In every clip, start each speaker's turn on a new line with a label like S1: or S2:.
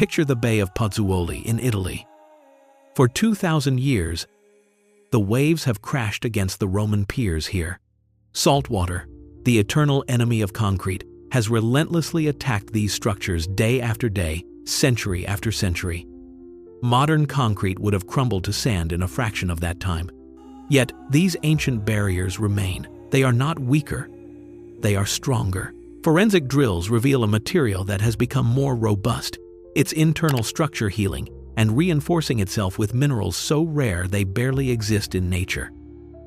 S1: Picture the Bay of Pozzuoli in Italy. For 2,000 years, the waves have crashed against the Roman piers here. Salt water, the eternal enemy of concrete, has relentlessly attacked these structures day after day, century after century. Modern concrete would have crumbled to sand in a fraction of that time. Yet, these ancient barriers remain. They are not weaker. They are stronger. Forensic drills reveal a material that has become more robust, its internal structure healing and reinforcing itself with minerals so rare they barely exist in nature.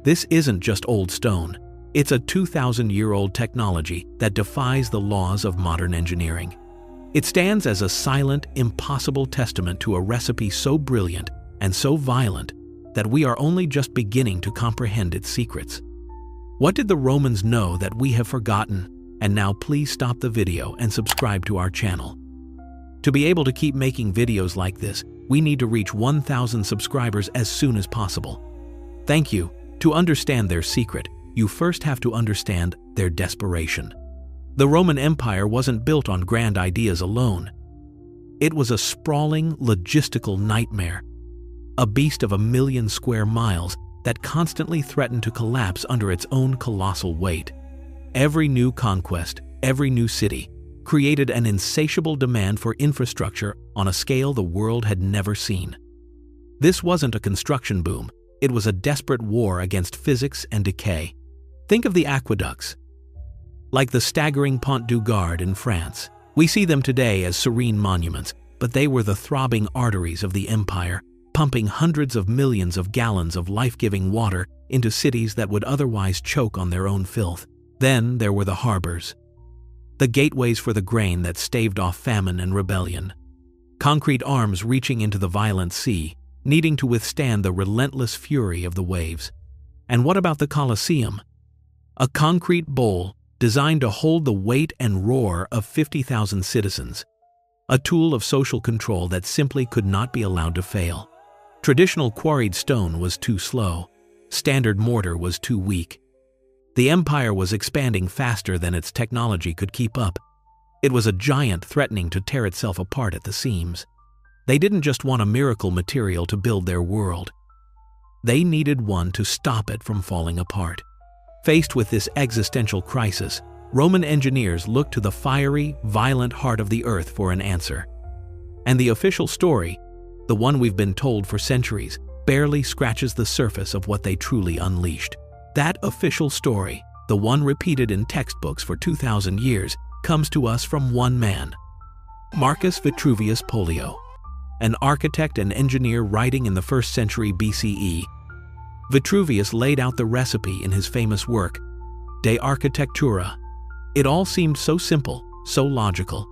S1: This isn't just old stone. It's a 2,000-year-old technology that defies the laws of modern engineering. It stands as a silent, impossible testament to a recipe so brilliant and so violent that we are only just beginning to comprehend its secrets. What did the Romans know that we have forgotten? And now please stop the video and subscribe to our channel. To be able to keep making videos like this, we need to reach 1,000 subscribers as soon as possible. Thank you. To understand their secret, you first have to understand their desperation. The Roman Empire wasn't built on grand ideas alone. It was a sprawling, logistical nightmare, a beast of 1,000,000 square miles that constantly threatened to collapse under its own colossal weight. Every new conquest, every new city, created an insatiable demand for infrastructure on a scale the world had never seen. This wasn't a construction boom, it was a desperate war against physics and decay. Think of the aqueducts. Like the staggering Pont du Gard in France, we see them today as serene monuments, but they were the throbbing arteries of the empire, pumping hundreds of millions of gallons of life-giving water into cities that would otherwise choke on their own filth. Then there were the harbors, the gateways for the grain that staved off famine and rebellion. Concrete arms reaching into the violent sea, needing to withstand the relentless fury of the waves. And what about the Colosseum? A concrete bowl designed to hold the weight and roar of 50,000 citizens. A tool of social control that simply could not be allowed to fail. Traditional quarried stone was too slow. Standard mortar was too weak. The empire was expanding faster than its technology could keep up. It was a giant threatening to tear itself apart at the seams. They didn't just want a miracle material to build their world. They needed one to stop it from falling apart. Faced with this existential crisis, Roman engineers looked to the fiery, violent heart of the earth for an answer. And the official story, the one we've been told for centuries, barely scratches the surface of what they truly unleashed. That official story, the one repeated in textbooks for 2,000 years, comes to us from one man, Marcus Vitruvius Pollio, an architect and engineer writing in the 1st century BCE. Vitruvius laid out the recipe in his famous work, De Architectura. It all seemed so simple, so logical.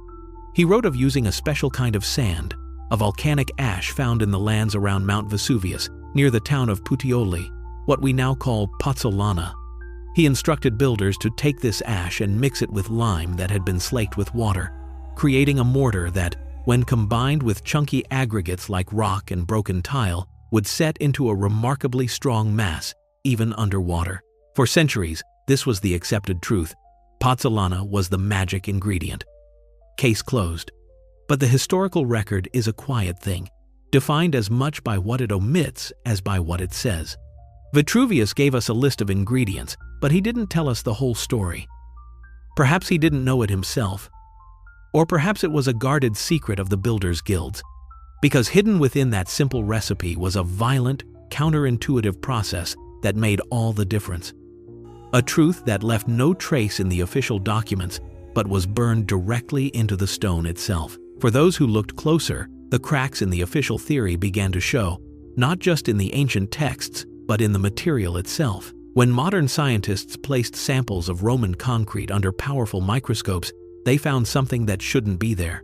S1: He wrote of using a special kind of sand, a volcanic ash found in the lands around Mount Vesuvius, near the town of Puteoli, what we now call Pozzolana. He instructed builders to take this ash and mix it with lime that had been slaked with water, creating a mortar that, when combined with chunky aggregates like rock and broken tile, would set into a remarkably strong mass, even underwater. For centuries, this was the accepted truth. Pozzolana was the magic ingredient. Case closed. But the historical record is a quiet thing, defined as much by what it omits as by what it says. Vitruvius gave us a list of ingredients, but he didn't tell us the whole story. Perhaps he didn't know it himself. Or perhaps it was a guarded secret of the builders' guilds. Because hidden within that simple recipe was a violent, counterintuitive process that made all the difference. A truth that left no trace in the official documents, but was burned directly into the stone itself. For those who looked closer, the cracks in the official theory began to show, not just in the ancient texts, but in the material itself. When modern scientists placed samples of Roman concrete under powerful microscopes, they found something that shouldn't be there.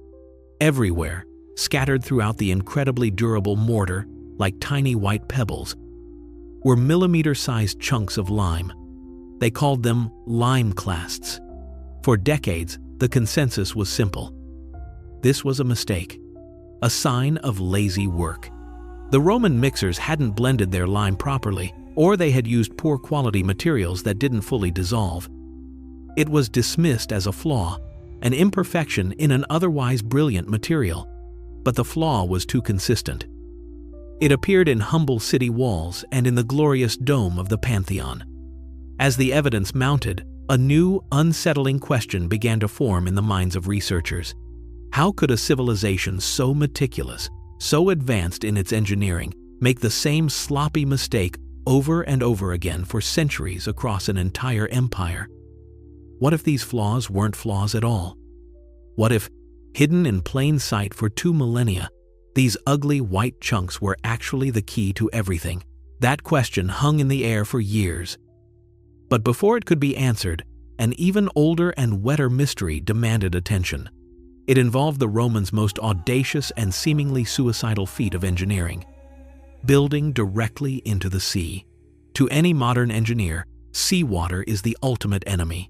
S1: Everywhere, scattered throughout the incredibly durable mortar, like tiny white pebbles, were millimeter-sized chunks of lime. They called them lime clasts. For decades, the consensus was simple. This was a mistake, a sign of lazy work. The Roman mixers hadn't blended their lime properly, or they had used poor quality materials that didn't fully dissolve. It was dismissed as a flaw, an imperfection in an otherwise brilliant material. but the flaw was too consistent. It appeared in humble city walls and in the glorious dome of the Pantheon. As the evidence mounted, a new, unsettling question began to form in the minds of researchers. How could a civilization so meticulous, so advanced in its engineering, make the same sloppy mistake over and over again for centuries across an entire empire? What if these flaws weren't flaws at all? What if, hidden in plain sight for 2 millennia, these ugly white chunks were actually the key to everything? That question hung in the air for years. But before it could be answered, an even older and wetter mystery demanded attention. It involved the Romans' most audacious and seemingly suicidal feat of engineering: building directly into the sea. To any modern engineer, seawater is the ultimate enemy.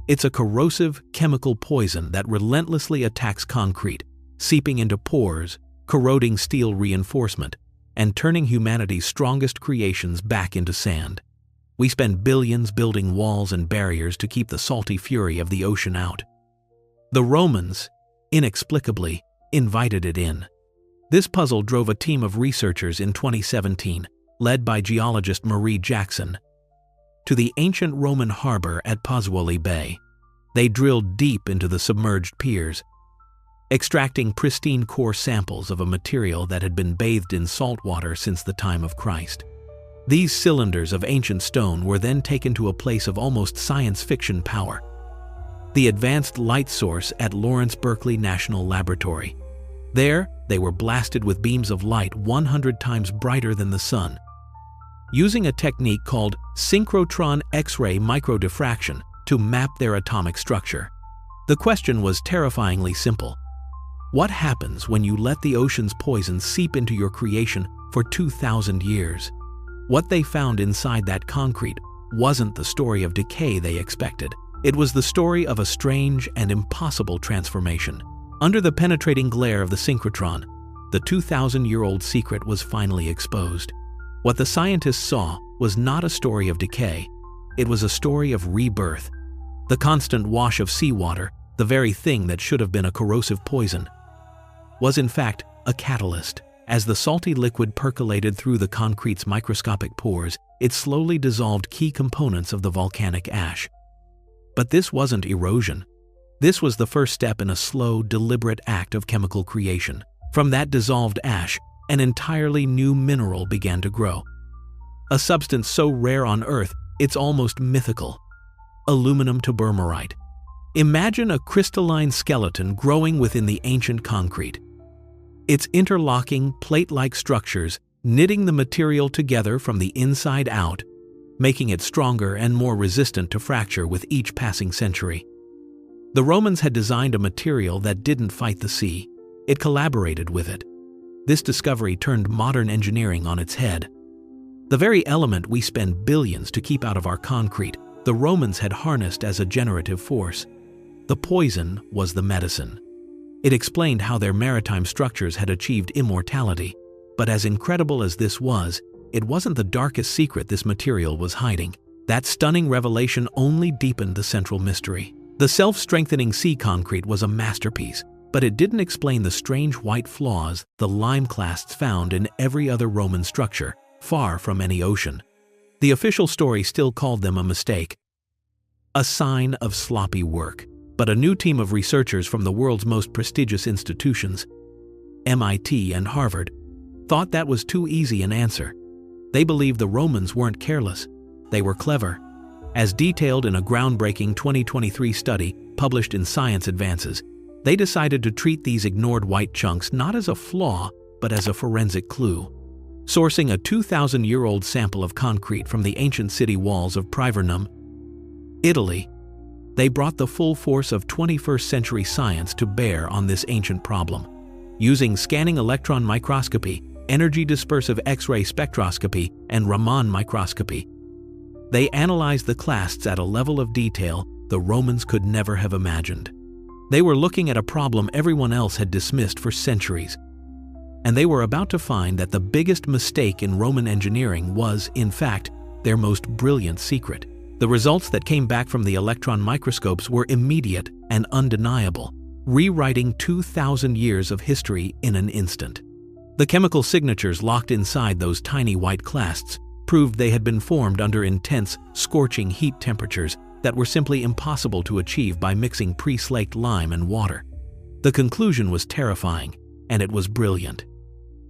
S1: It's a corrosive chemical poison that relentlessly attacks concrete, seeping into pores, corroding steel reinforcement, and turning humanity's strongest creations back into sand. We spend billions building walls and barriers to keep the salty fury of the ocean out. The Romans, inexplicably, invited it in. This puzzle drove a team of researchers in 2017, led by geologist Marie Jackson, to the ancient Roman harbor at Pozzuoli Bay. They drilled deep into the submerged piers, extracting pristine core samples of a material that had been bathed in salt water since the time of Christ. These cylinders of ancient stone were then taken to a place of almost science fiction power: the Advanced Light Source at Lawrence Berkeley National Laboratory. There, they were blasted with beams of light 100 times brighter than the sun. Using a technique called synchrotron X-ray microdiffraction to map their atomic structure. The question was terrifyingly simple. What happens when you let the ocean's poison seep into your creation for 2,000 years? What they found inside that concrete wasn't the story of decay they expected. It was the story of a strange and impossible transformation. Under the penetrating glare of the synchrotron, the 2,000-year-old secret was finally exposed. What the scientists saw was not a story of decay. It was a story of rebirth. The constant wash of seawater, the very thing that should have been a corrosive poison, was in fact a catalyst. As the salty liquid percolated through the concrete's microscopic pores, it slowly dissolved key components of the volcanic ash. But this wasn't erosion. This was the first step in a slow, deliberate act of chemical creation. From that dissolved ash, an entirely new mineral began to grow. A substance so rare on Earth, it's almost mythical: aluminum tobermorite. Imagine a crystalline skeleton growing within the ancient concrete. Its interlocking, plate-like structures knitting the material together from the inside out, making it stronger and more resistant to fracture with each passing century. The Romans had designed a material that didn't fight the sea. It collaborated with it. This discovery turned modern engineering on its head. The very element we spend billions to keep out of our concrete, the Romans had harnessed as a generative force. The poison was the medicine. It explained how their maritime structures had achieved immortality. But as incredible as this was, it wasn't the darkest secret this material was hiding. That stunning revelation only deepened the central mystery. The self-strengthening sea concrete was a masterpiece, but it didn't explain the strange white flaws the lime clasts found in every other Roman structure, far from any ocean. The official story still called them a mistake, a sign of sloppy work. But a new team of researchers from the world's most prestigious institutions, MIT and Harvard, thought that was too easy an answer. They believed the Romans weren't careless, they were clever. As detailed in a groundbreaking 2023 study published in Science Advances, they decided to treat these ignored white chunks not as a flaw, but as a forensic clue. Sourcing a 2,000-year-old sample of concrete from the ancient city walls of Privernum, Italy, they brought the full force of 21st-century science to bear on this ancient problem. Using scanning electron microscopy, energy dispersive X-ray spectroscopy, and Raman microscopy, they analyzed the clasts at a level of detail the Romans could never have imagined. They were looking at a problem everyone else had dismissed for centuries. And they were about to find that the biggest mistake in Roman engineering was, in fact, their most brilliant secret. The results that came back from the electron microscopes were immediate and undeniable. rewriting 2,000 years of history in an instant. The chemical signatures locked inside those tiny white clasts proved they had been formed under intense, scorching heat temperatures that were simply impossible to achieve by mixing pre-slaked lime and water. The conclusion was terrifying, and it was brilliant.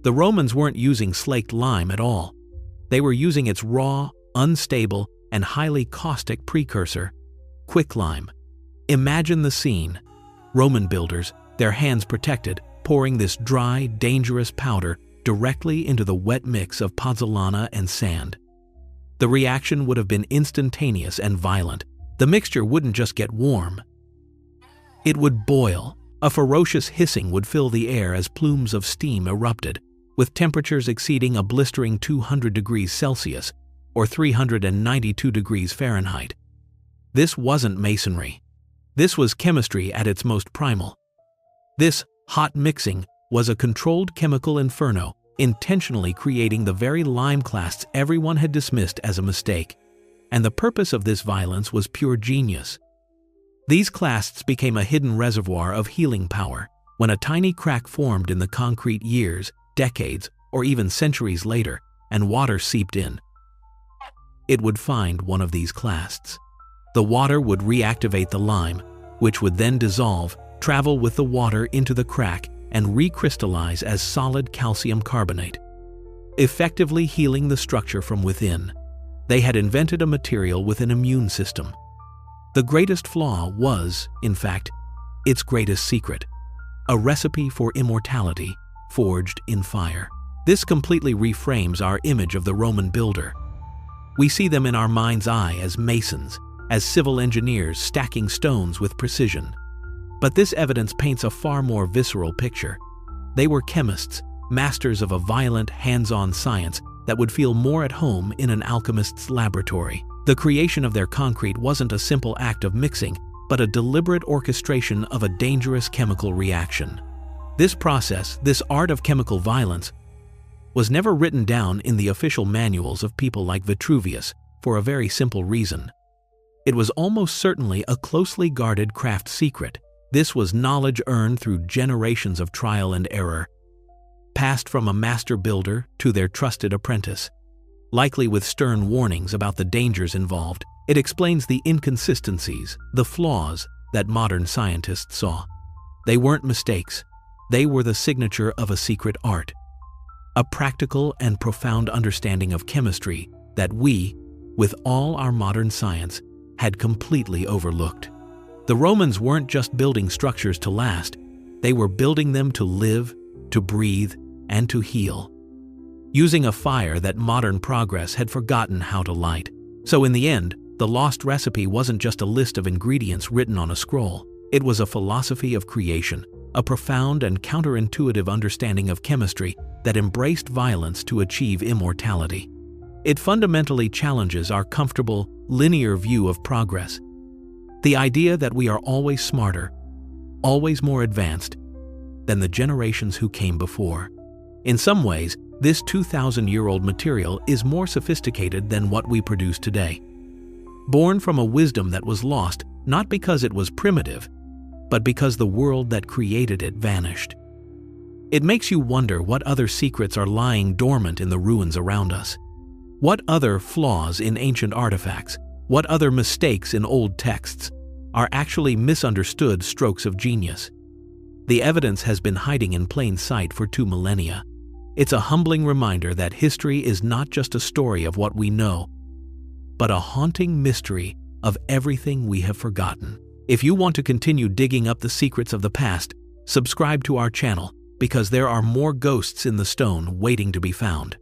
S1: The Romans weren't using slaked lime at all. They were using its raw, unstable, and highly caustic precursor, quicklime. Imagine the scene. Roman builders, their hands protected, pouring this dry, dangerous powder directly into the wet mix of pozzolana and sand. The reaction would have been instantaneous and violent. The mixture wouldn't just get warm. It would boil. A ferocious hissing would fill the air as plumes of steam erupted, with temperatures exceeding a blistering 200 degrees Celsius or 392 degrees Fahrenheit. This wasn't masonry. This was chemistry at its most primal. This hot mixing was a controlled chemical inferno, intentionally creating the very lime clasts everyone had dismissed as a mistake. And the purpose of this violence was pure genius. These clasts became a hidden reservoir of healing power. When a tiny crack formed in the concrete years, decades, or even centuries later, and water seeped in, it would find one of these clasts. The water would reactivate the lime, which would then dissolve, travel with the water into the crack, and recrystallize as solid calcium carbonate, effectively healing the structure from within. They had invented a material with an immune system. The greatest flaw was, in fact, its greatest secret, a recipe for immortality forged in fire. This completely reframes our image of the Roman builder. We see them in our mind's eye as masons, as civil engineers stacking stones with precision. But this evidence paints a far more visceral picture. They were chemists, masters of a violent, hands-on science that would feel more at home in an alchemist's laboratory. The creation of their concrete wasn't a simple act of mixing, but a deliberate orchestration of a dangerous chemical reaction. This process, this art of chemical violence, was never written down in the official manuals of people like Vitruvius for a very simple reason. It was almost certainly a closely guarded craft secret. This was knowledge earned through generations of trial and error, passed from a master builder to their trusted apprentice, likely with stern warnings about the dangers involved. It explains the inconsistencies, the flaws that modern scientists saw. They weren't mistakes. They were the signature of a secret art, a practical and profound understanding of chemistry that we, with all our modern science, had completely overlooked. The Romans weren't just building structures to last, they were building them to live, to breathe, and to heal, using a fire that modern progress had forgotten how to light. So in the end, the lost recipe wasn't just a list of ingredients written on a scroll. It was a philosophy of creation, a profound and counterintuitive understanding of chemistry that embraced violence to achieve immortality. It fundamentally challenges our comfortable, linear view of progress. The idea that we are always smarter, always more advanced than the generations who came before. In some ways, this 2,000-year-old material is more sophisticated than what we produce today. Born from a wisdom that was lost not because it was primitive, but because the world that created it vanished. It makes you wonder what other secrets are lying dormant in the ruins around us. What other flaws in ancient artifacts, what other mistakes in old texts are actually misunderstood strokes of genius? The evidence has been hiding in plain sight for 2 millennia. It's a humbling reminder that history is not just a story of what we know, but a haunting mystery of everything we have forgotten. If you want to continue digging up the secrets of the past, subscribe to our channel, because there are more ghosts in the stone waiting to be found.